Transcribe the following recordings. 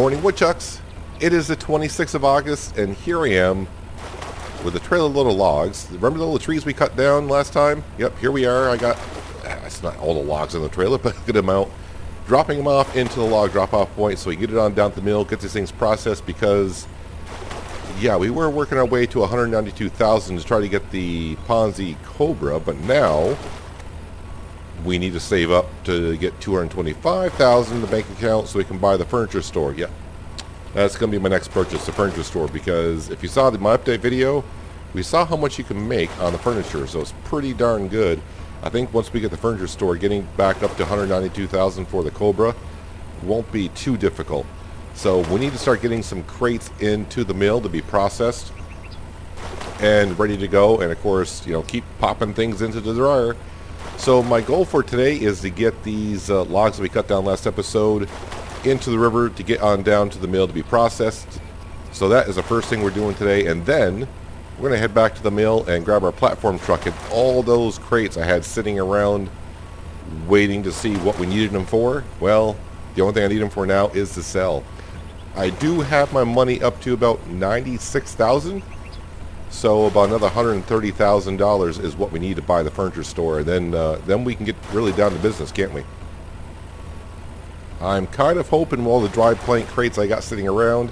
morning, woodchucks. It is the 26th of August, and here I am with a trailer load of logs. Remember the little trees we cut down last time? Yep, here we are. I got, it's not all the logs in the trailer, but a good amount. Dropping them off into the log drop-off point so we get it on down to the mill, get these things processed because, yeah, we were working our way to 192,000 to try to get the Ponzi Cobra, but now we need to save up to get 225,000 in the bank account so we can buy the furniture store. Yeah, that's going to be my next purchase, the furniture store, because if you saw my update video, we saw how much you can make on the furniture, so it's pretty darn good. I think once we get the furniture store, getting back up to 192,000 for the Cobra won't be too difficult. So we need to start getting some crates into the mill to be processed and ready to go, and of course, you know, keep popping things into the dryer. So my goal for today is to get these logs that we cut down last episode into the river to get on down to the mill to be processed. So that is the first thing we're doing today, and then we're going to head back to the mill and grab our platform truck and all those crates I had sitting around waiting to see what we needed them for. Well, the only thing I need them for now is to sell. I do have my money up to about 96,000, so about another $130,000 is what we need to buy the furniture store, and then we can get really down to business, can't we? I'm kind of hoping all the dry plank crates I got sitting around,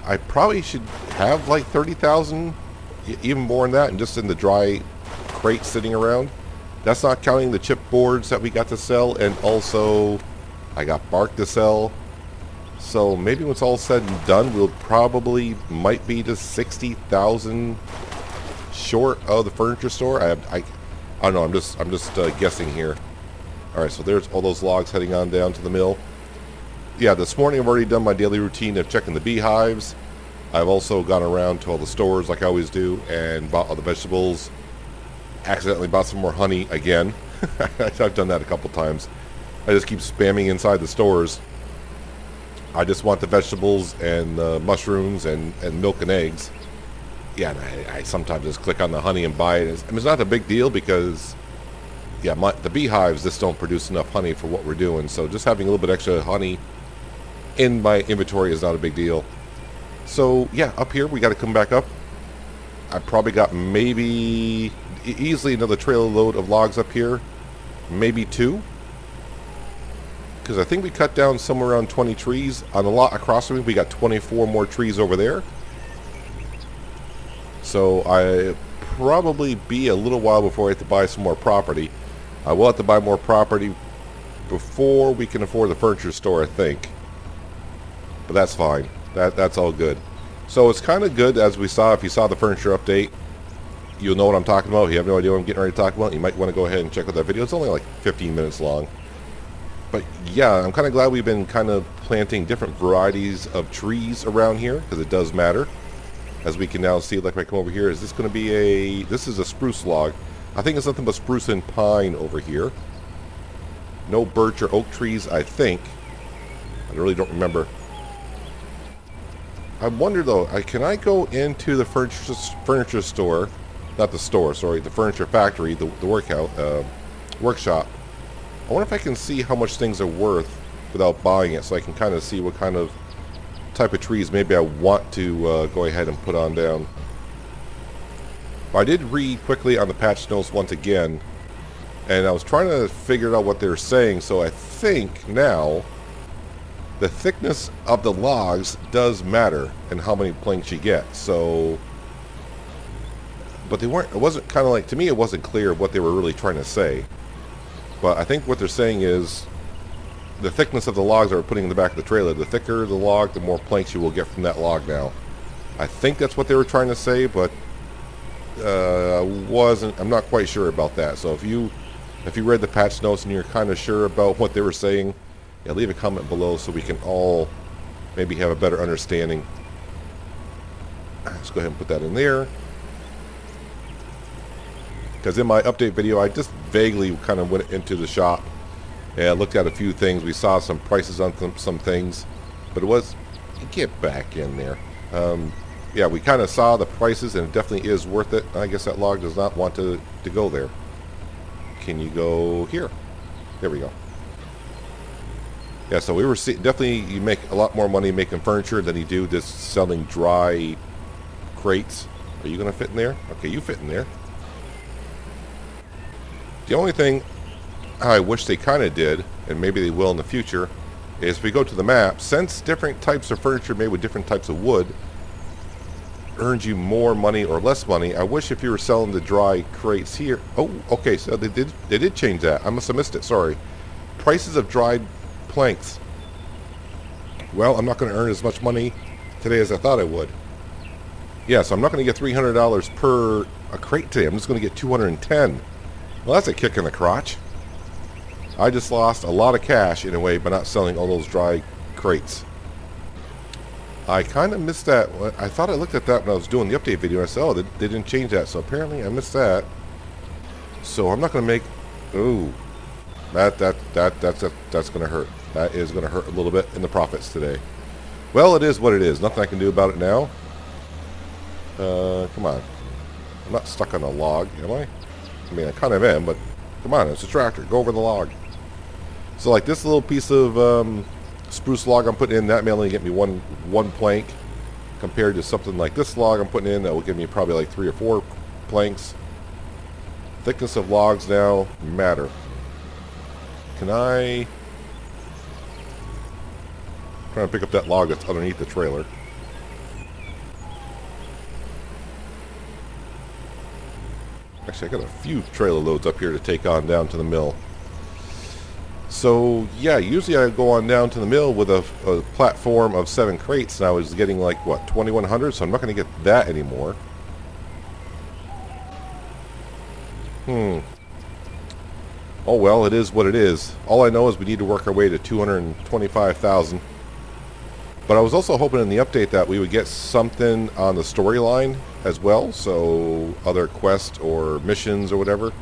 I probably should have like 30,000, even more than that, and just in the dry crates sitting around. That's not counting the chipboards that we got to sell, and also I got bark to sell. So maybe when it's all said and done, we'll probably might be to 60,000 short of the furniture store. I don't know. I'm just guessing here. All right, so there's all those logs heading on down to the mill. Yeah, this morning I've already done my daily routine of checking the beehives. I've also gone around to all the stores like I always do and bought all the vegetables. Accidentally bought some more honey again. I've done that a couple times. I just keep spamming inside the stores. I just want the vegetables and the mushrooms and milk and eggs. Yeah, and I sometimes just click on the honey and buy it. It's not a big deal because, yeah, the beehives just don't produce enough honey for what we're doing. So just having a little bit extra honey in my inventory is not a big deal. So, yeah, up here we got to come back up. I probably got maybe easily another trailer load of logs up here. Maybe two. Because I think we cut down somewhere around 20 trees. On the lot across from me, we got 24 more trees over there. So I probably be a little while before I have to buy some more property. I will have to buy more property before we can afford the furniture store, I think. But that's fine. That's all good. So it's kind of good, as we saw. If you saw the furniture update, you'll know what I'm talking about. If you have no idea what I'm getting ready to talk about, you might want to go ahead and check out that video. It's only like 15 minutes long. But yeah, I'm kind of glad we've been kind of planting different varieties of trees around here, because it does matter. As we can now see, like if I come over here, is this going to be this is a spruce log. I think it's nothing but spruce and pine over here. No birch or oak trees, I think. I really don't remember. I wonder though, can I go into the furniture store, not the store, sorry, the furniture factory, the workshop. I wonder if I can see how much things are worth without buying it, so I can kind of see what kind of type of trees maybe I want to go ahead and put on down. I did read quickly on the patch notes once again, and I was trying to figure out what they were saying, so I think now the thickness of the logs does matter and how many planks you get. So, but it wasn't kind of like, to me it wasn't clear what they were really trying to say. But I think what they're saying is the thickness of the logs that we're putting in the back of the trailer. The thicker the log, the more planks you will get from that log now. I think that's what they were trying to say, but I'm not quite sure about that. So if you read the patch notes and you're kind of sure about what they were saying, yeah, leave a comment below so we can all maybe have a better understanding. Let's go ahead and put that in there. Because in my update video, I just vaguely kind of went into the shop and looked at a few things. We saw some prices on some things, but get back in there. Yeah, we kind of saw the prices, and it definitely is worth it. I guess that log does not want to go there. Can you go here? There we go. Yeah, so we were definitely, you make a lot more money making furniture than you do just selling dry crates. Are you going to fit in there? Okay, you fit in there. The only thing I wish they kind of did, and maybe they will in the future, is if we go to the map, since different types of furniture made with different types of wood earns you more money or less money, I wish if you were selling the dry crates here. Oh, okay, so they did change that. I must have missed it, sorry. Prices of dried planks. Well, I'm not going to earn as much money today as I thought I would. Yeah, so I'm not going to get $300 per a crate today. I'm just going to get $210. Well, that's a kick in the crotch. I just lost a lot of cash in a way by not selling all those dry crates. I kind of missed that. I thought I looked at that when I was doing the update video. I said, oh, they didn't change that. So apparently I missed that. So I'm not going to make... Ooh. That's going to hurt. That is going to hurt a little bit in the profits today. Well, it is what it is. Nothing I can do about it now. Come on. I'm not stuck on a log, am I? I mean, I kind of am, but come on, it's a tractor. Go over the log. So like this little piece of spruce log I'm putting in, that may only get me one plank compared to something like this log I'm putting in that will give me probably like 3 or 4 planks. Thickness of logs now matter. Can I... I'm trying to pick up that log that's underneath the trailer. Actually, I got a few trailer loads up here to take on down to the mill. So, yeah, usually I go on down to the mill with a platform of 7 crates, and I was getting like, what, 2,100? So I'm not going to get that anymore. Oh, well, it is what it is. All I know is we need to work our way to 225,000. But I was also hoping in the update that we would get something on the storyline as well, so other quests or missions or whatever.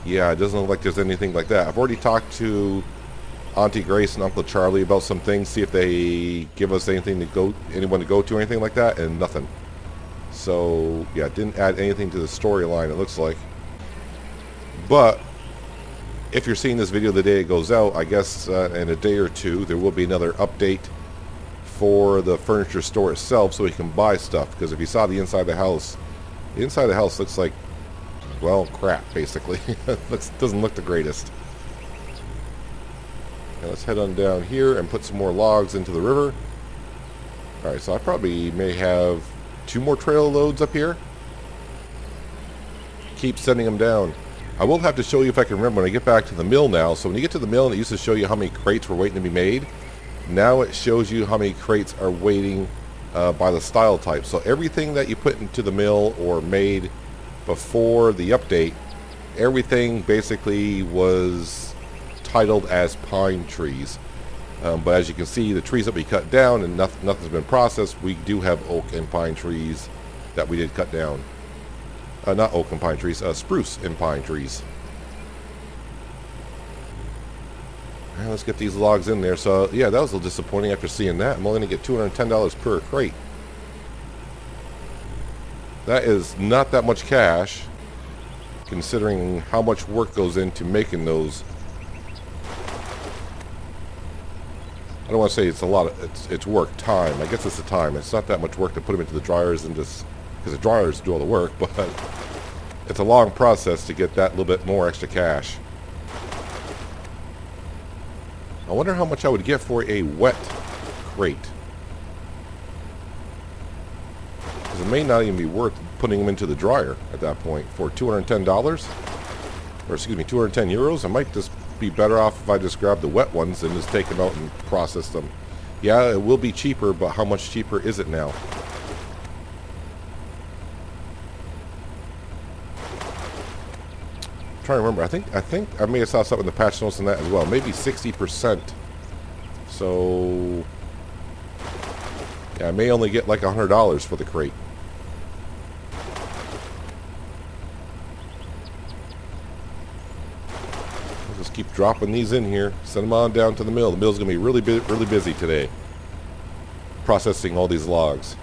Yeah, it doesn't look like there's anything like that. I've already talked to Auntie Grace and Uncle Charlie about some things, see if they give us anything to go, anyone to go to or anything like that, and nothing. So, yeah, it didn't add anything to the storyline, it looks like. But if you're seeing this video the day it goes out, I guess in a day or two there will be another update for the furniture store itself so you can buy stuff. Because if you saw the inside of the house looks like, well, crap, basically. Doesn't look the greatest. Now let's head on down here and put some more logs into the river. Alright, so I probably may have 2 more trailer loads up here. Keep sending them down. I will have to show you if I can remember when I get back to the mill now. So when you get to the mill, and it used to show you how many crates were waiting to be made. Now it shows you how many crates are waiting by the style type. So everything that you put into the mill or made before the update, everything basically was titled as pine trees. But as you can see, the trees that we cut down and nothing's been processed, we do have oak and pine trees that we did cut down. Not oak and pine trees, spruce and pine trees. Right, let's get these logs in there. So, yeah, that was a little disappointing after seeing that. I'm only going to get $210 per crate. That is not that much cash, considering how much work goes into making those. I don't want to say it's a lot of, it's work, time. I guess it's the time. It's not that much work to put them into the dryers and just, because the dryers do all the work, but it's a long process to get that little bit more extra cash. I wonder how much I would get for a wet crate. Because it may not even be worth putting them into the dryer at that point for $210. Or excuse me, 210 euros. I might just be better off if I just grab the wet ones and just take them out and process them. Yeah, it will be cheaper, but how much cheaper is it now? Trying to remember. I think I may have saw something in the patch notes on that as well. Maybe 60%. So yeah, I may only get like $100 for the crate. I'll just keep dropping these in here. Send them on down to the mill. The mill's gonna be really busy today, processing all these logs.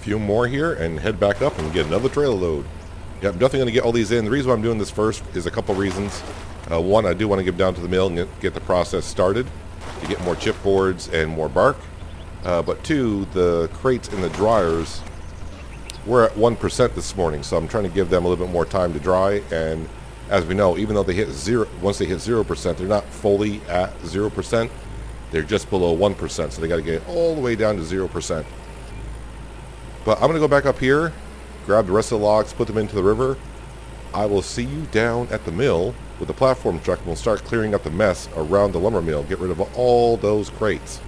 Few more here and head back up and get another trailer load. Yeah, I'm definitely going to get all these in. The reason why I'm doing this first is a couple reasons. One, I do want to get down to the mill and get the process started to get more chipboards and more bark. But two, the crates in the dryers, we're at 1% this morning, so I'm trying to give them a little bit more time to dry. And as we know, even though they hit zero, once they hit 0%, they're not fully at 0%. They're just below 1%, so they got to get it all the way down to 0%. But I'm going to go back up here, grab the rest of the logs, put them into the river. I will see you down at the mill with the platform truck, and we'll start clearing up the mess around the lumber mill. Get rid of all those crates.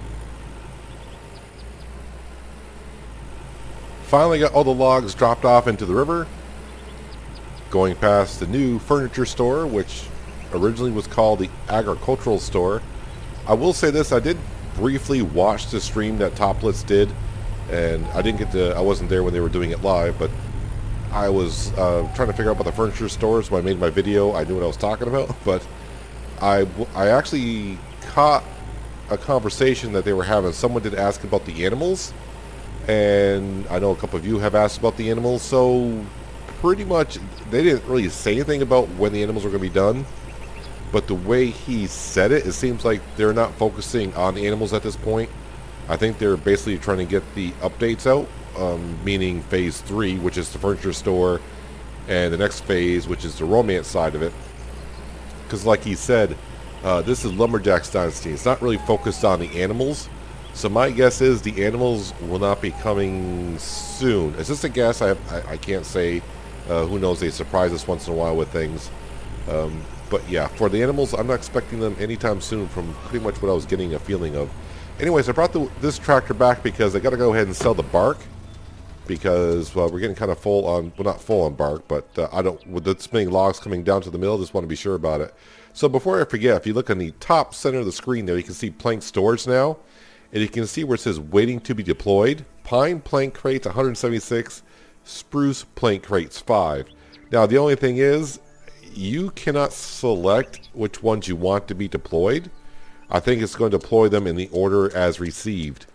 Finally got all the logs dropped off into the river. Going past the new furniture store, which originally was called the agricultural store. I will say this, I did briefly watch the stream that Topless did, and I wasn't there when they were doing it live, but I was trying to figure out about the furniture store, so when I made my video, I knew what I was talking about. But I actually caught a conversation that they were having. Someone did ask about the animals, and I know a couple of you have asked about the animals, so pretty much they didn't really say anything about when the animals were going to be done. But the way he said it, it seems like they're not focusing on the animals at this point. I think they're basically trying to get the updates out, meaning phase 3, which is the furniture store, and the next phase, which is the romance side of it. Because like he said, this is Lumberjack's Dynasty. It's not really focused on the animals. So my guess is the animals will not be coming soon. It's just a guess. I can't say. Who knows? They surprise us once in a while with things. But yeah, for the animals, I'm not expecting them anytime soon from pretty much what I was getting a feeling of. Anyways, I brought this tractor back because I got to go ahead and sell the bark. Because, well, we're getting kind of full on, well, not full on bark, but with this many logs coming down to the mill, just want to be sure about it. So before I forget, if you look on the top center of the screen there, you can see plank storage now. And you can see where it says waiting to be deployed. Pine plank crates, 176. Spruce plank crates, 5. Now, the only thing is, you cannot select which ones you want to be deployed. I think it's going to deploy them in the order as received.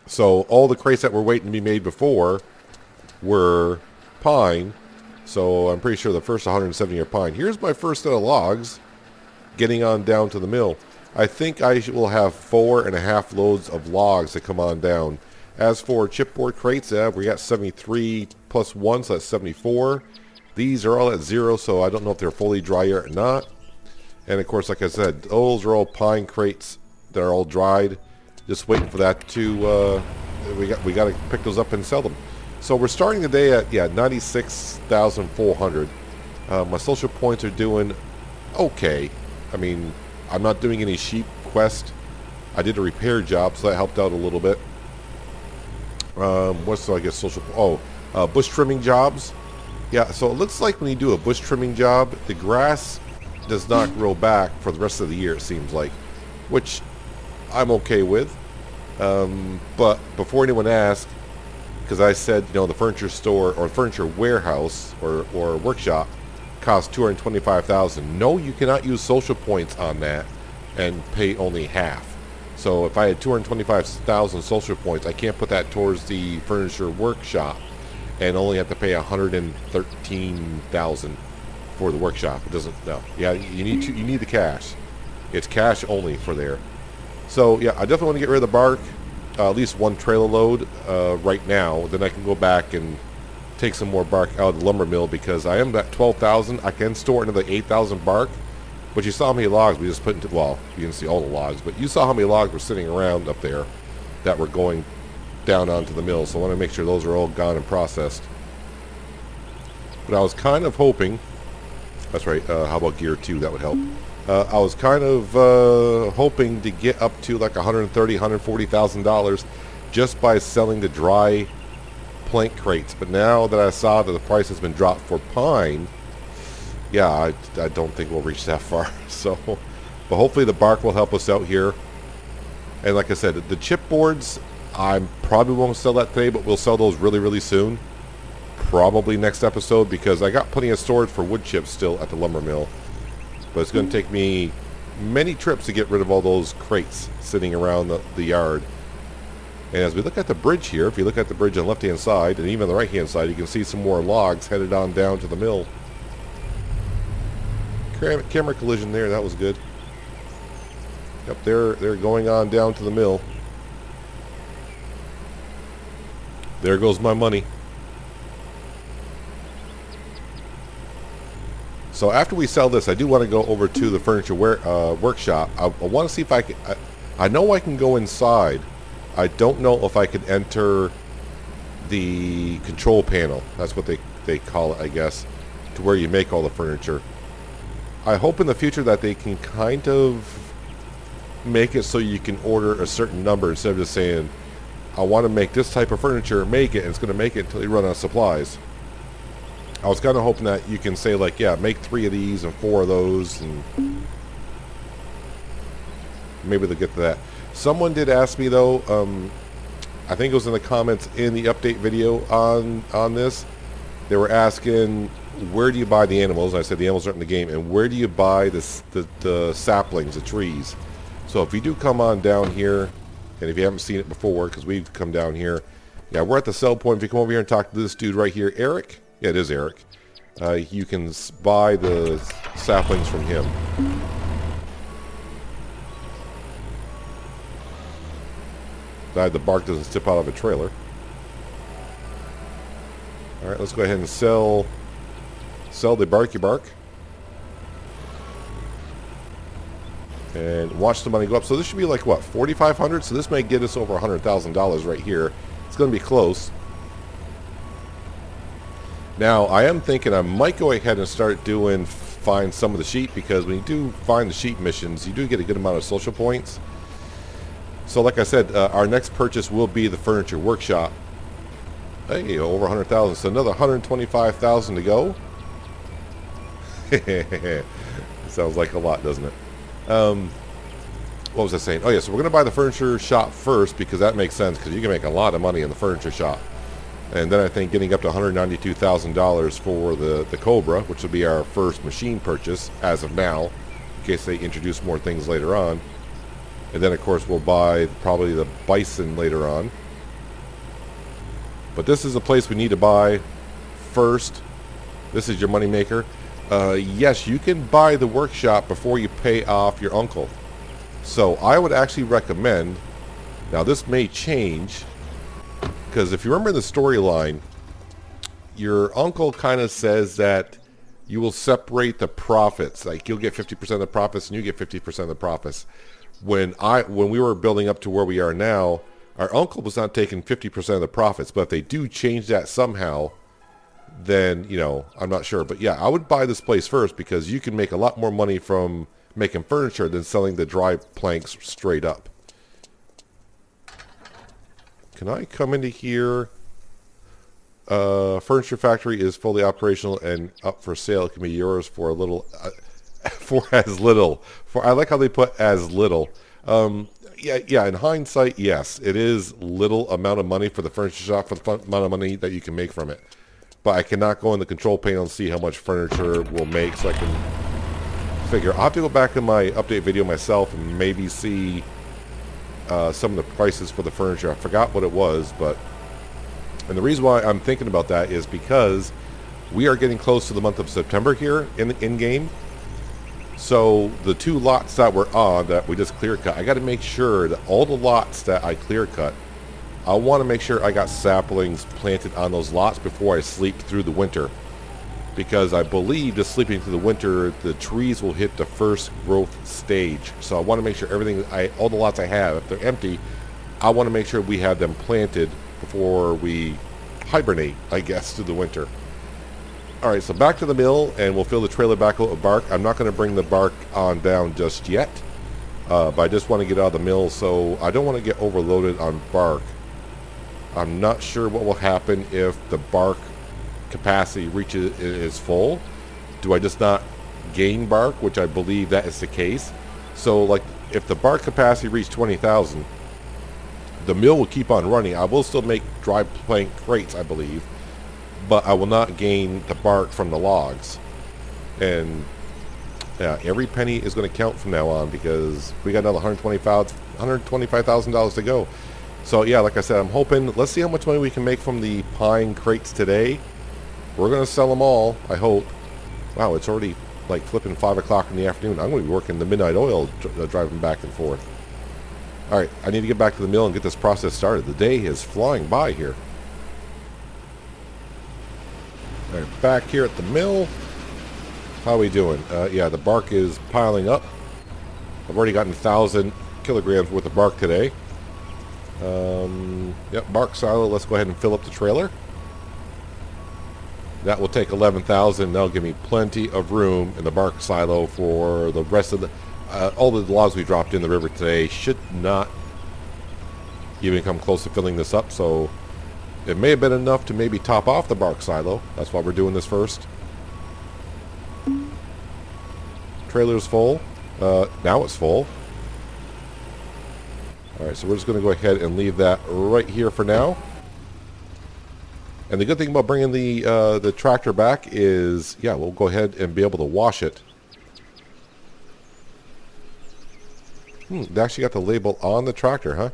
So all the crates that were waiting to be made before were pine. So I'm pretty sure the first 170 are pine. Here's my first set of logs getting on down to the mill. I think I will have 4.5 loads of logs that come on down. As for chipboard crates, we got 73 plus 1, so that's 74. These are all at 0, so I don't know if they're fully dry yet or not. And of course, like I said, those are all pine crates that are all dried. Just waiting for that to, we got to pick those up and sell them. So we're starting the day at, 96,400. My social points are doing okay. I mean, I'm not doing any sheep quest. I did a repair job, so that helped out a little bit. What's, I guess, bush trimming jobs. Yeah, so it looks like when you do a bush trimming job, the grass does not grow back for the rest of the year, it seems like, which I'm okay with. But before anyone asks, because I said, the furniture store or furniture warehouse or workshop costs $225,000. No, you cannot use social points on that and pay only half. So if I had 225,000 social points, I can't put that towards the furniture workshop and only have to pay 113,000 for the workshop. It doesn't. No. Yeah, you need the cash. It's cash only for there. So yeah, I definitely want to get rid of the bark. At least one trailer load right now. Then I can go back and take some more bark out of the lumber mill because I am at 12,000. I can store another 8,000 bark. But you saw how many logs we just put into, well, you didn't see all the logs, but you saw how many logs were sitting around up there that were going down onto the mill. So I want to make sure those are all gone and processed. But I was kind of hoping, that's right, how about gear 2? That would help. I was kind of hoping to get up to like $130,000, $140,000 just by selling the dry plank crates. But now that I saw that the price has been dropped for pine, yeah, I don't think we'll reach that far. So, but hopefully the bark will help us out here. And like I said, the chipboards, I probably won't sell that today, but we'll sell those really, really soon. Probably next episode, because I got plenty of storage for wood chips still at the lumber mill. But it's going to take me many trips to get rid of all those crates sitting around the yard. And as we look at the bridge here, if you look at the bridge on the left-hand side, and even on the right-hand side, you can see some more logs headed on down to the mill. Camera collision there, that was good. Yep, they're going on down to the mill. There goes my money. So after we sell this, I do want to go over to the furniture workshop. I want to see if I can... I know I can go inside. I don't know if I can enter the control panel. That's what they call it, I guess, to where you make all the furniture. I hope in the future that they can kind of make it so you can order a certain number instead of just saying, I want to make this type of furniture, make it, and it's going to make it until you run out of supplies. I was kind of hoping that you can say, like, yeah, make 3 of these and 4 of those, and maybe they'll get to that. Someone did ask me, though, I think it was in the comments in the update video on this, they were asking, where do you buy the animals? And I said the animals aren't in the game. And where do you buy the saplings, the trees? So if you do come on down here, and if you haven't seen it before, because we've come down here, yeah, we're at the sell point. If you come over here and talk to this dude right here, Eric, yeah, it is Eric, you can buy the saplings from him. The bark doesn't tip out of a trailer. All right, let's go ahead and sell the barky bark. And watch the money go up. So this should be like, what, 4,500? So this may get us over $100,000 right here. It's going to be close. Now, I am thinking I might go ahead and start find some of the sheep, because when you do find the sheep missions, you do get a good amount of social points. So like I said, our next purchase will be the furniture workshop. Hey, over 100,000. So another 125,000 to go. Sounds like a lot, doesn't it? What was I saying? Oh yeah, so we're going to buy the furniture shop first, because that makes sense, because you can make a lot of money in the furniture shop. And then I think getting up to $192,000 for the Cobra, which will be our first machine purchase as of now, in case they introduce more things later on. And then of course we'll buy probably the Bison later on. But this is the place we need to buy first. This is your money maker. Yes, you can buy the workshop before you pay off your uncle. So I would actually recommend, now this may change, because if you remember the storyline, your uncle kind of says that you will separate the profits. Like you'll get 50% of the profits and you get 50% of the profits. When we were building up to where we are now, our uncle was not taking 50% of the profits. But if they do change that somehow, then, you know, I'm not sure. But yeah, I would buy this place first, because you can make a lot more money from making furniture than selling the dry planks straight up. Can I come into here? Furniture factory is fully operational and up for sale. It can be yours for a little, for as little. I like how they put as little. Yeah. In hindsight, yes, it is little amount of money for the furniture shop for the amount of money that you can make from it. But I cannot go in the control panel and see how much furniture will make, so I can figure. I'll have to go back in my update video myself and maybe see some of the prices for the furniture. I forgot what it was, and the reason why I'm thinking about that is because we are getting close to the month of September here in game. So the 2 lots that we're on that we just clear cut, I got to make sure that all the lots that I clear cut, I want to make sure I got saplings planted on those lots before I sleep through the winter. Because I believe just sleeping through the winter, the trees will hit the first growth stage. So I want to make sure all the lots I have, if they're empty, I want to make sure we have them planted before we hibernate, I guess, through the winter. Alright, so back to the mill, and we'll fill the trailer back out with bark. I'm not going to bring the bark on down just yet, but I just want to get out of the mill, so I don't want to get overloaded on bark. I'm not sure what will happen if the bark capacity is full. Do I just not gain bark, which I believe that is the case? So, like, if the bark capacity reached 20,000, the mill will keep on running. I will still make dry plank crates, I believe, but I will not gain the bark from the logs. And yeah, every penny is going to count from now on, because we got another $125,000 to go. So yeah, like I said, I'm hoping, let's see how much money we can make from the pine crates today. We're going to sell them all, I hope. Wow, it's already like flipping 5 o'clock in the afternoon. I'm going to be working the midnight oil, driving back and forth. All right, I need to get back to the mill and get this process started. The day is flying by here. All right, back here at the mill. How are we doing? Yeah, the bark is piling up. I've already gotten 1,000 kilograms worth of bark today. Yep, bark silo. Let's go ahead and fill up the trailer. That will take 11,000. That'll give me plenty of room in the bark silo for the rest of the... all the logs we dropped in the river today should not even come close to filling this up. So it may have been enough to maybe top off the bark silo. That's why we're doing this first. Trailer's full. Now it's full. Alright, so we're just going to go ahead and leave that right here for now. And the good thing about bringing the tractor back is, yeah, we'll go ahead and be able to wash it. They actually got the label on the tractor,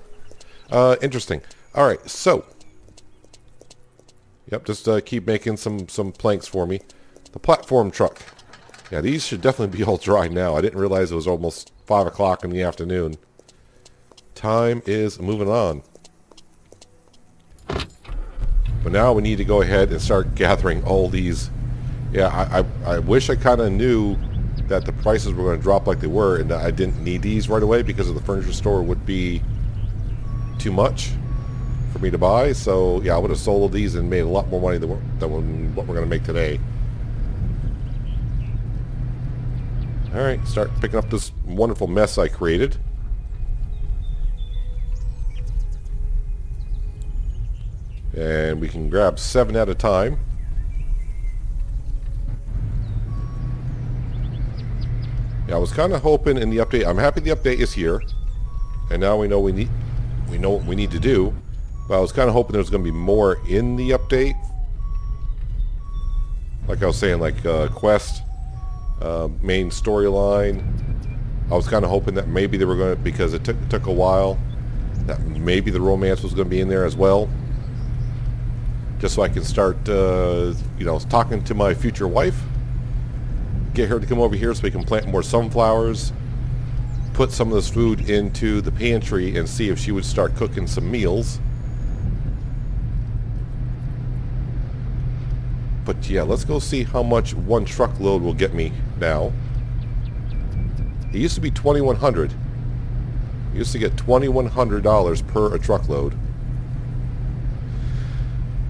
huh? Interesting. Alright, so. Yep, just keep making some planks for me. The platform truck. Yeah, these should definitely be all dry now. I didn't realize it was almost 5 o'clock in the afternoon. Time is moving on. But now we need to go ahead and start gathering all these. Yeah, I wish I kind of knew that the prices were going to drop like they were and that I didn't need these right away because of the furniture store would be too much for me to buy. So, yeah, I would have sold these and made a lot more money than what we're going to make today. Alright, start picking up this wonderful mess I created. And we can grab 7 at a time. Yeah, I was kind of hoping in the update. I'm happy the update is here, and now we know what we need to do. But I was kind of hoping there was going to be more in the update. Like I was saying, like quest, main storyline. I was kind of hoping that maybe they were going to, because it took a while, that maybe the romance was going to be in there as well. Just so I can start, you know, talking to my future wife. Get her to come over here so we can plant more sunflowers. Put some of this food into the pantry and see if she would start cooking some meals. But yeah, let's go see how much one truckload will get me now. It used to be $2,100. You used to get $2,100 per a truckload.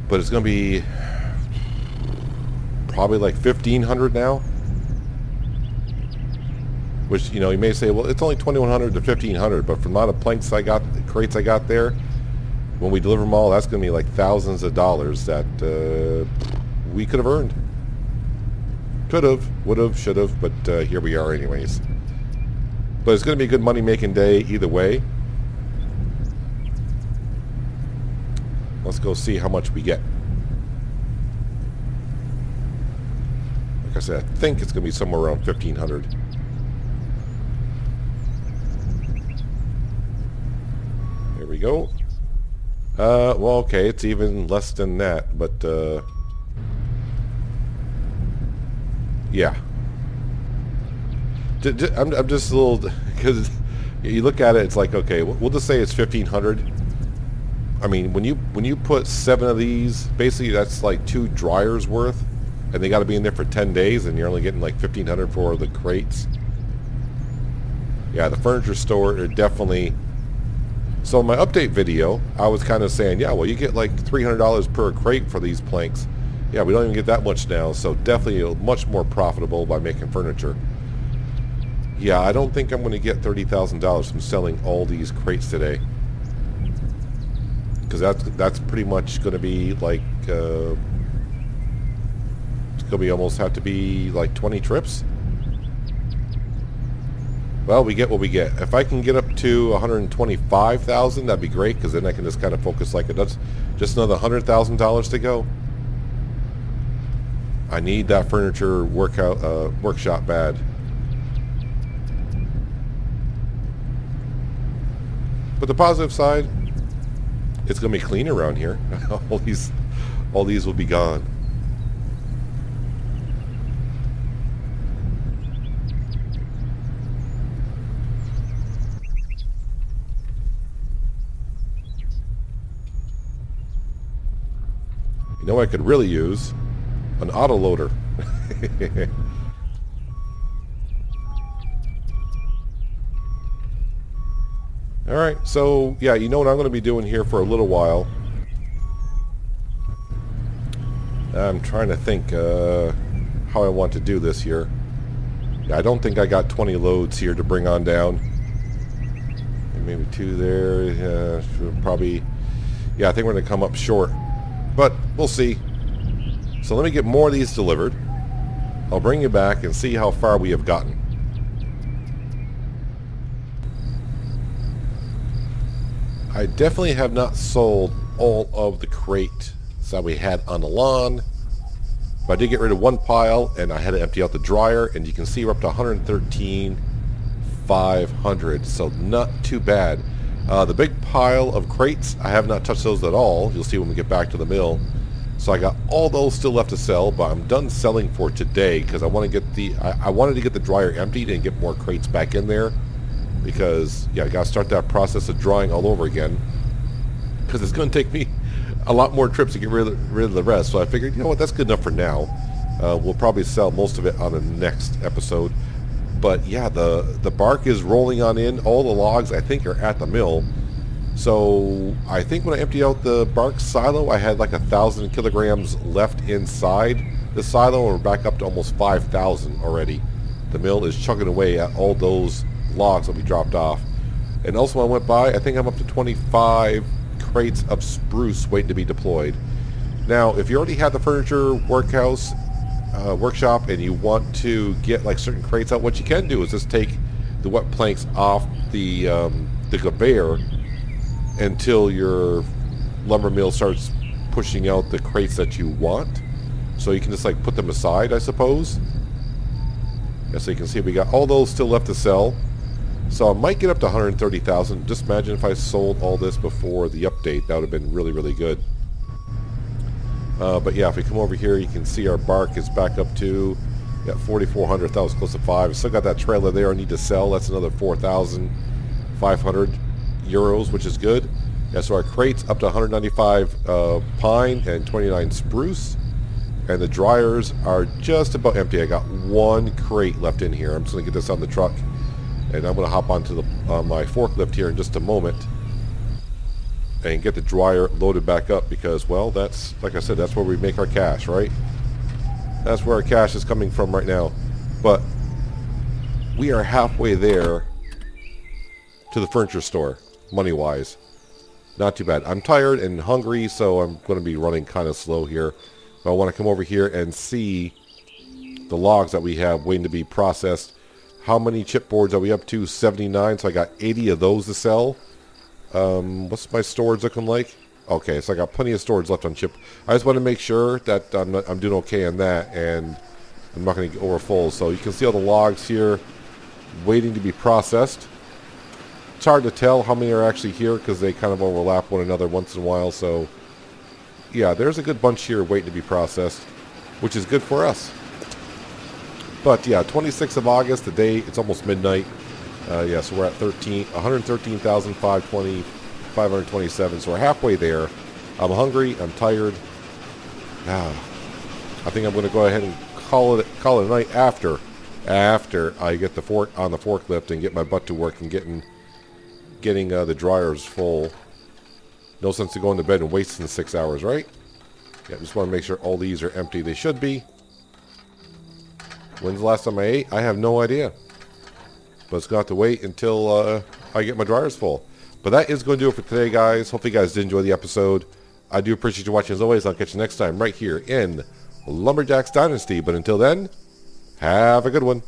But it's going to be probably like $1,500 now. Which, you know, you may say, well, it's only $2,100 to $1,500, but from the amount of planks I got, the crates I got there, when we deliver them all, that's going to be like thousands of dollars that we could have earned. Could have, would have, should have, but here we are anyways. But it's going to be a good money-making day either way. Let's go see how much we get. Like I said, I think it's going to be somewhere around $1,500. There we go. Well, okay, it's even less than that, but yeah. I'm just a little, because you look at it, it's like, okay, we'll just say it's $1,500. I mean, when you put 7 of these, basically that's like 2 dryers worth, and they got to be in there for 10 days, and you're only getting like $1,500 for the crates. Yeah, the furniture store are definitely. So in my update video, I was kind of saying, yeah, well, you get like $300 per crate for these planks. Yeah, we don't even get that much now, so definitely much more profitable by making furniture. Yeah, I don't think I'm going to get $30,000 from selling all these crates today. Because that's pretty much going to be like, it's going to be almost have to be like 20 trips. Well, we get what we get. If I can get up to 125,000, that'd be great, because then I can just kind of focus like that's just another $100,000 to go. I need that furniture workshop bad. But the positive side, it's going to be clean around here. all these will be gone. You know what I could really use? An autoloader. Alright, so yeah, you know what I'm going to be doing here for a little while. I'm trying to think how I want to do this here. Yeah, I don't think I got 20 loads here to bring on down. And maybe 2 there. Yeah, probably. Yeah, I think we're going to come up short. But we'll see. So let me get more of these delivered. I'll bring you back and see how far we have gotten. I definitely have not sold all of the crate that we had on the lawn. But I did get rid of one pile and I had to empty out the dryer, and you can see we're up to 113,500, so not too bad. The big pile of crates, I have not touched those at all. You'll see when we get back to the mill. So I got all those still left to sell, but I'm done selling for today because I want to get I wanted to get the dryer emptied and get more crates back in there, because yeah, I got to start that process of drying all over again, because it's going to take me a lot more trips to get rid of the rest. So I figured, you know what, that's good enough for now. We'll probably sell most of it on the next episode. But yeah, the bark is rolling on in. All the logs, I think, are at the mill. So I think when I emptied out the bark silo, I had like 1,000 kilograms left inside the silo, and we're back up to almost 5,000 already. The mill is chugging away at all those logs that we dropped off. And also when I went by, I think I'm up to 25 crates of spruce waiting to be deployed. Now, if you already have the furniture workshop and you want to get like certain crates out, what you can do is just take the wet planks off the conveyor until your lumber mill starts pushing out the crates that you want. So you can just like put them aside, I suppose. Yeah, so you can see we got all those still left to sell. So I might get up to 130,000. Just imagine if I sold all this before the update. That would have been really, really good. But yeah, if we come over here, you can see our bark is back up to 4,400. That was close to 5. Still got that trailer there I need to sell. That's another 4,500 euros, which is good. Yeah, so our crates up to 195 pine and 29 spruce. And the dryers are just about empty. I got one crate left in here. I'm just going to get this on the truck. And I'm going to hop onto my forklift here in just a moment and get the dryer loaded back up, because, well, that's, like I said, that's where we make our cash, right? That's where our cash is coming from right now. But we are halfway there to the furniture store, money-wise. Not too bad. I'm tired and hungry, so I'm going to be running kind of slow here. But I want to come over here and see the logs that we have waiting to be processed. How many chipboards are we up to? 79, so I got 80 of those to sell. What's my storage looking like? Okay, so I got plenty of storage left on chip. I just want to make sure that I'm doing okay on that, and I'm not going to get over full. So you can see all the logs here waiting to be processed. It's hard to tell how many are actually here because they kind of overlap one another once in a while. So yeah, there's a good bunch here waiting to be processed, which is good for us. But yeah, 26th of August, the day, it's almost midnight. Yeah, so we're at 527, so we're halfway there. I'm hungry, I'm tired. I think I'm going to go ahead and call it a night after I get the on the forklift and get my butt to work and getting the dryers full. No sense to going to bed and wasting 6 hours, right? Yeah, just want to make sure all these are empty. They should be. When's the last time I ate? I have no idea. But it's going to have to wait until I get my dryers full. But that is going to do it for today, guys. Hopefully you guys did enjoy the episode. I do appreciate you watching as always. I'll catch you next time right here in Lumberjack's Dynasty. But until then, have a good one.